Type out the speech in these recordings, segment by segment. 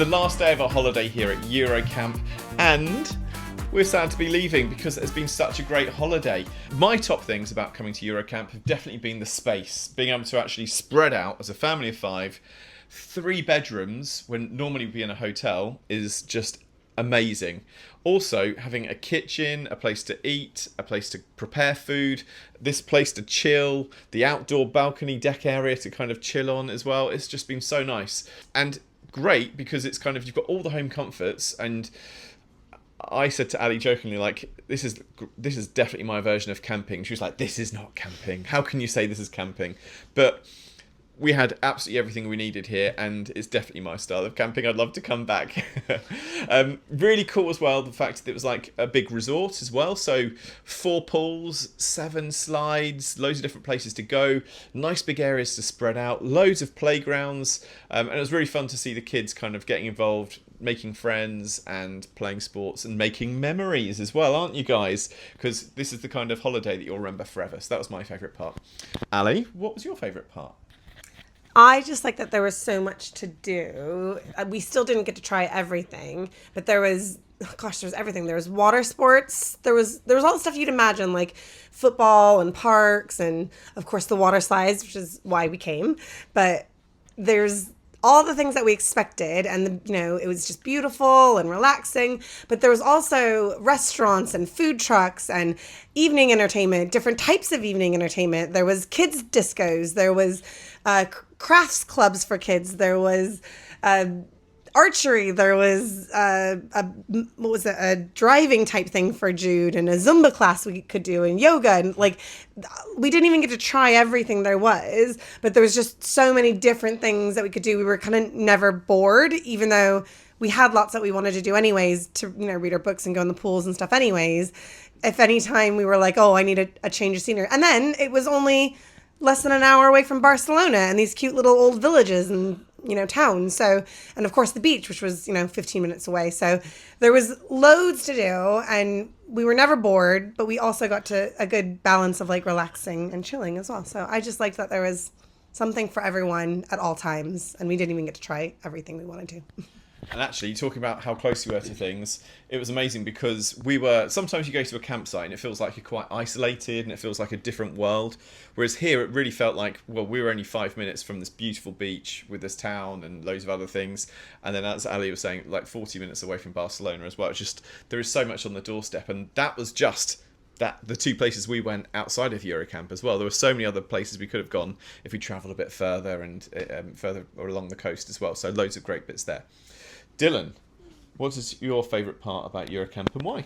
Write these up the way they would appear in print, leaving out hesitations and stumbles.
the last day of our holiday here at Eurocamp, and we're sad to be leaving because it's been such a great holiday. My top things about coming to Eurocamp have definitely been the space, being able to actually spread out as a family of 5. 3 bedrooms when normally we'd be in a hotel is just amazing. Also, having a kitchen, a place to eat, a place to prepare food, this place to chill, the outdoor balcony deck area to kind of chill on as well. It's just been so nice and great because it's kind of, you've got all the home comforts. And I said to Ali jokingly, like, this is definitely my version of camping. She was like, this is not camping. How can you say this is camping? But we had absolutely everything we needed here, and it's definitely my style of camping. I'd love to come back. Really cool as well, the fact that it was like a big resort as well. So 4 pools, 7 slides, loads of different places to go, nice big areas to spread out, loads of playgrounds. And it was really fun to see the kids kind of getting involved, making friends and playing sports and making memories as well, aren't you guys? Because this is the kind of holiday that you'll remember forever. So that was my favourite part. Ali, what was your favourite part? I just like that there was so much to do. We still didn't get to try everything, but there was everything. There was water sports. There was all the stuff you'd imagine, like football and parks, and of course the water slides, which is why we came. But there's all the things that we expected, and it was just beautiful and relaxing. But there was also restaurants and food trucks and evening entertainment, different types of evening entertainment. There was kids discos. There was crafts clubs for kids. There was archery. There was a driving type thing for Jude, and a Zumba class we could do, and yoga, and we didn't even get to try everything there was, but there was just so many different things that we could do. We were kind of never bored, even though we had lots that we wanted to do anyways, to read our books and go in the pools and stuff anyways. If any time we were like, oh, I need a change of scenery. And then it was only less than an hour away from Barcelona and these cute little old villages and towns. So, and of course the beach, which was 15 minutes away. So there was loads to do, and we were never bored, but we also got to a good balance of relaxing and chilling as well. So I just liked that there was something for everyone at all times, and we didn't even get to try everything we wanted to. And actually, talking about how close we were to things, it was amazing because sometimes you go to a campsite and it feels like you're quite isolated and it feels like a different world. Whereas here, it really felt like, well, we were only 5 minutes from this beautiful beach with this town and loads of other things. And then, as Ali was saying, 40 minutes away from Barcelona as well. It's just, there is so much on the doorstep. And that was just the 2 places we went outside of Eurocamp as well. There were so many other places we could have gone if we travelled a bit further and further or along the coast as well. So loads of great bits there. Dylan, what is your favourite part about Eurocamp and why?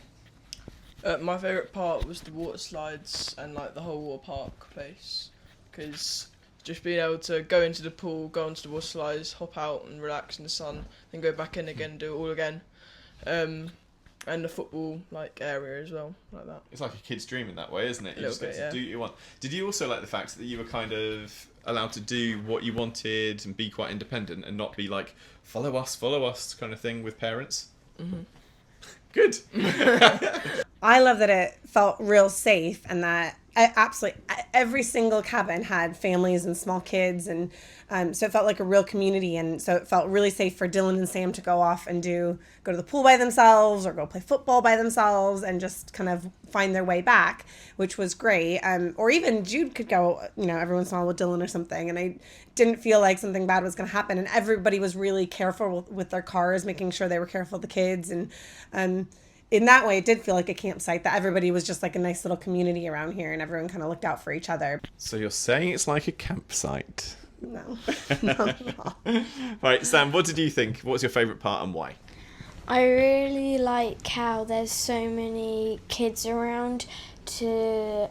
My favourite part was the water slides and the whole water park place, because just being able to go into the pool, go onto the water slides, hop out and relax in the sun, then go back in again, do it all again, and the football area as well, like that. It's like a kid's dream in that way, isn't it? You just get to do what you want. Did you also like the fact that you were kind of allowed to do what you wanted and be quite independent and not be follow us kind of thing with parents? Mm-hmm. Good. I love that it felt real safe, and that absolutely every single cabin had families and small kids, and so it felt like a real community, and so it felt really safe for Dylan and Sam to go off and go to the pool by themselves or go play football by themselves and just kind of find their way back, which was great. Or even Jude could go, every once in a while with Dylan or something, and I didn't feel like something bad was going to happen, and everybody was really careful with their cars, making sure they were careful of the kids, and in that way, it did feel like a campsite, that everybody was just a nice little community around here, and everyone kind of looked out for each other. So you're saying it's like a campsite? No, not at all. Right, Sam, what did you think? What was your favourite part and why? I really like how there's so many kids around to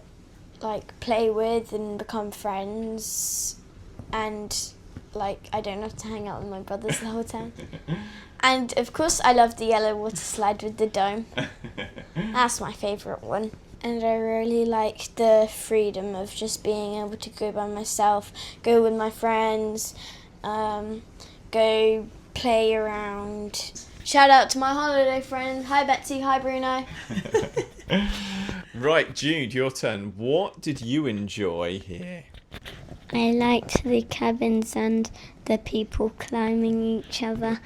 play with and become friends, and I don't have to hang out with my brothers the whole time. And of course I love the yellow water slide with the dome. That's my favourite one. And I really like the freedom of just being able to go by myself, go with my friends, go play around. Shout out to my holiday friends. Hi Betsy, hi Bruno. Right, Jude, your turn. What did you enjoy here? I liked the cabins and the people climbing each other,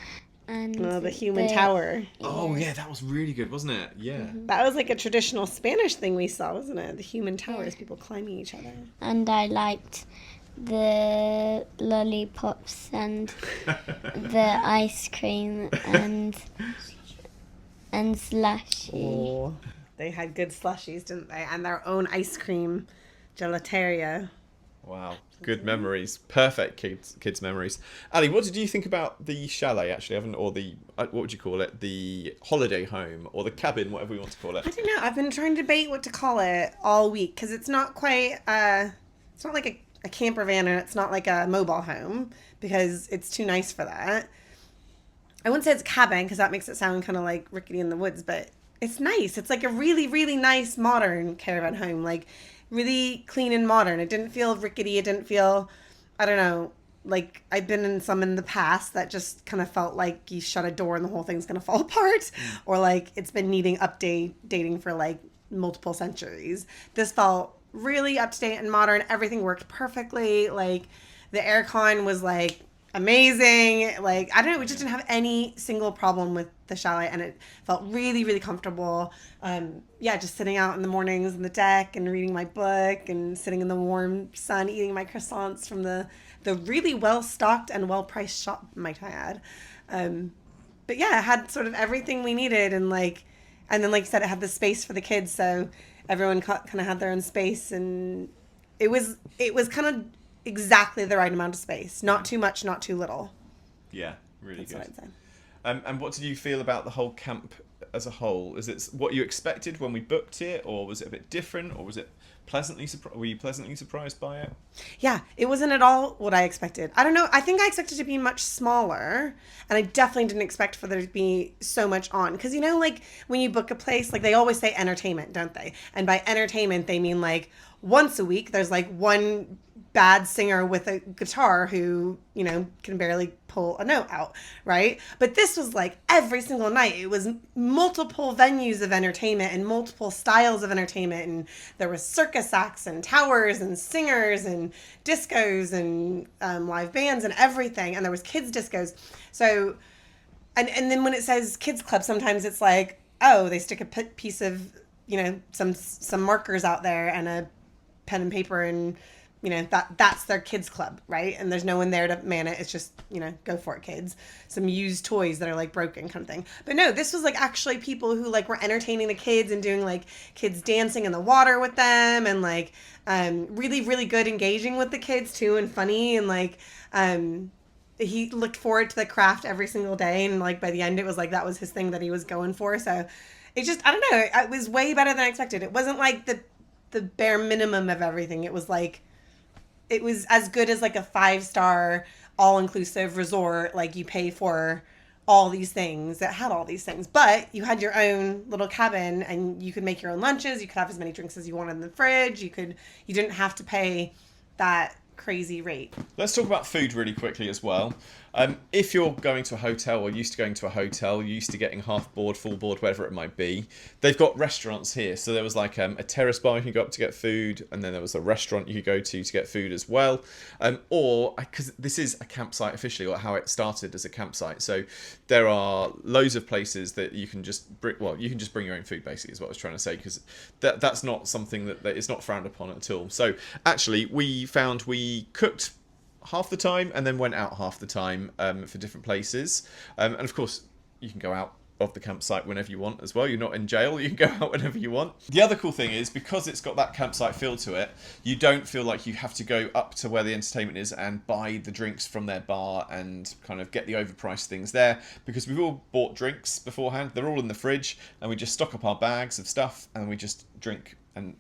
and The human tower. Oh yeah, that was really good, wasn't it? Yeah. That was like a traditional Spanish thing we saw, wasn't it? The human towers, people climbing each other. And I liked the lollipops and the ice cream and slushy. Oh, they had good slushies, didn't they? And their own ice cream gelateria. Wow, good memories. Perfect kids memories. Ali, what did you think about the chalet actually? Or the what would you call it? The holiday home or the cabin, whatever we want to call it. I don't know. I've been trying to debate what to call it all week because it's not quite. It's not like a camper van and it's not like a mobile home because it's too nice for that. I wouldn't say it's a cabin because that makes it sound kind of like rickety in the woods, but it's nice. It's like a really, really nice modern caravan home, like really clean and modern. It didn't feel rickety. It didn't feel, I don't know, like I've been in some in the past that just kind of felt like you shut a door and the whole thing's going to fall apart or like it's been needing dating for like multiple centuries. This felt really up to date and modern. Everything worked perfectly. Like the aircon was like amazing. Like I don't know, we just didn't have any single problem with the chalet and it felt really, really comfortable. Just sitting out in the mornings on the deck and reading my book and sitting in the warm sun eating my croissants from the really well stocked and well priced shop, might I add. But yeah, it had sort of everything we needed and then like you said, it had the space for the kids, so everyone kind of had their own space, and it was kind of exactly the right amount of space. Not too much, not too little. Yeah, really That's good. what I'd say. And what did you feel about the whole camp as a whole? Is it what you expected when we booked it, or was it a bit different, or was it were you pleasantly surprised by it? Yeah, it wasn't at all what I expected. I don't know. I think I expected it to be much smaller, and I definitely didn't expect for there to be so much on. Because, you know, like when you book a place, like they always say entertainment, don't they? And by entertainment, they mean like once a week, there's like one bad singer with a guitar who, you know, can barely pull a note out, right? But this was like every single night. It was multiple venues of entertainment and multiple styles of entertainment. And there was circus acts and towers and singers and discos and live bands and everything. And there was kids discos. So, and then when it says kids club, sometimes it's like, oh, they stick a piece of, you know, some markers out there and a pen and paper and, you know, that's their kids club, right? And there's no one there to man it. It's just, you know, go for it, kids. Some used toys that are like broken kind of thing. But no, this was like actually people who like were entertaining the kids and doing like kids dancing in the water with them and like really, really good engaging with the kids too and funny and like he looked forward to the craft every single day and like by the end it was like that was his thing that he was going for. So it just, I don't know, it was way better than I expected. It wasn't like the bare minimum of everything. It was like, it was as good as like a 5-star all-inclusive resort. Like you pay for all these things that had all these things, but you had your own little cabin and you could make your own lunches. You could have as many drinks as you wanted in the fridge. You didn't have to pay that crazy rate. Let's talk about food really quickly as well. If you're going to a hotel or used to going to a hotel, used to getting half board, full board, whatever it might be, they've got restaurants here. So there was like a terrace bar you could go up to get food, and then there was a restaurant you could go to get food as well. Or, because this is a campsite officially, or how it started as a campsite. So there are loads of places that you can just bring, you can just bring your own food basically is what I was trying to say, because that's not something that is not frowned upon at all. So actually we found we cooked half the time and then went out half the time for different places, and of course you can go out of the campsite whenever you want as well. You're not in jail, you can go out whenever you want. The other cool thing is, because it's got that campsite feel to it, you don't feel like you have to go up to where the entertainment is and buy the drinks from their bar and kind of get the overpriced things there, because we've all bought drinks beforehand. They're all in the fridge and we just stock up our bags of stuff and we just drink and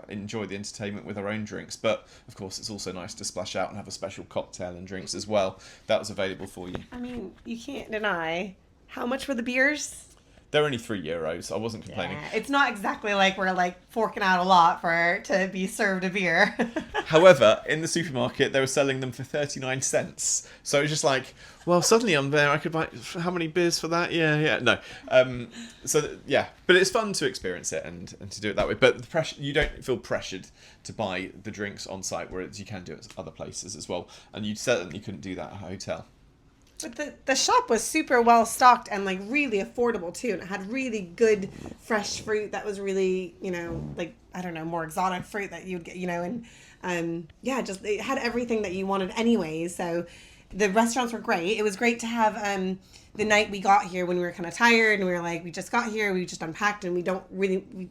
enjoy the entertainment with our own drinks. But of course it's also nice to splash out and have a special cocktail and drinks as well. That was available for you. I mean, you can't deny. How much were the beers? They're only €3. I wasn't complaining. Yeah, it's not exactly like we're like forking out a lot to be served a beer. However, in the supermarket, they were selling them for 39 cents. So it was just like, well, suddenly I'm there. I could buy how many beers for that? Yeah. No. But it's fun to experience it and to do it that way. But the pressure, you don't feel pressured to buy the drinks on site, whereas you can do it at other places as well. And you certainly couldn't do that at a hotel. But the shop was super well stocked and like really affordable too, and it had really good fresh fruit that was really, you know, like, I don't know, more exotic fruit that you'd get, you know, and yeah, just it had everything that you wanted anyway. So the restaurants were great. It was great to have the night we got here when we were kind of tired and we were like, we just got here, we just unpacked, and we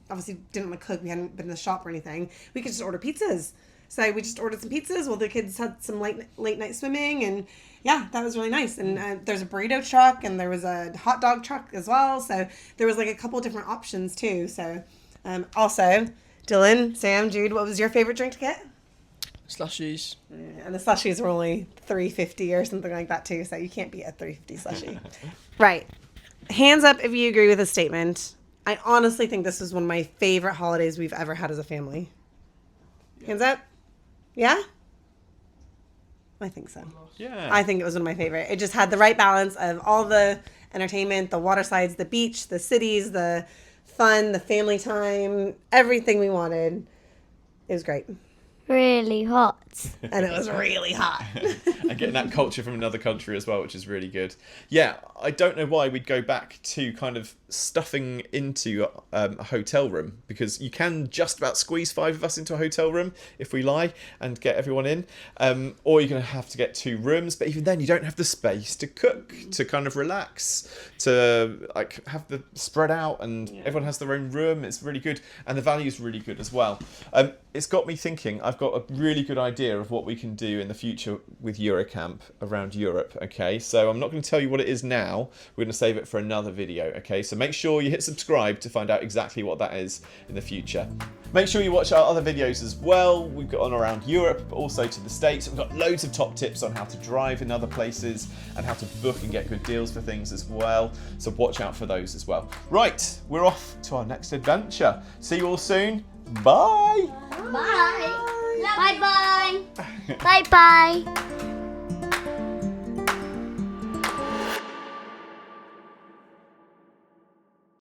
obviously didn't want to cook, we hadn't been in the shop or anything. We could just order pizzas. So we just ordered some pizzas while the kids had some late night swimming, and yeah, that was really nice. And there's a burrito truck and there was a hot dog truck as well. So there was like a couple different options too. So also, Dylan, Sam, Jude, what was your favorite drink to get? Slushies. And the slushies were only $3.50 or something like that too. So you can't beat a $3.50 slushie. Right. Hands up if you agree with this statement. I honestly think this was one of my favorite holidays we've ever had as a family. Hands up. Yeah? I think so. Yeah. I think it was one of my favorite. It just had the right balance of all the entertainment, the water slides, the beach, the cities, the fun, the family time, everything we wanted. It was great. Really hot. And it was really hot. And getting that culture from another country as well, which is really good. Yeah, I don't know why we'd go back to kind of stuffing into a hotel room, because you can just about squeeze 5 of us into a hotel room if we lie and get everyone in. Or you're going to have to get 2 rooms, but even then you don't have the space to cook, to kind of relax, to like have the spread out, and everyone has their own room. It's really good, and the value is really good as well. It's got me thinking. I've got a really good idea of what we can do in the future with Eurocamp around Europe, okay? So I'm not going to tell you what it is now. We're going to save it for another video, okay? So make sure you hit subscribe to find out exactly what that is in the future. Make sure you watch our other videos as well. We've got on around Europe, but also to the States. We've got loads of top tips on how to drive in other places and how to book and get good deals for things as well. So watch out for those as well. Right, we're off to our next adventure. See you all soon. Bye. Bye. Bye bye. Bye bye.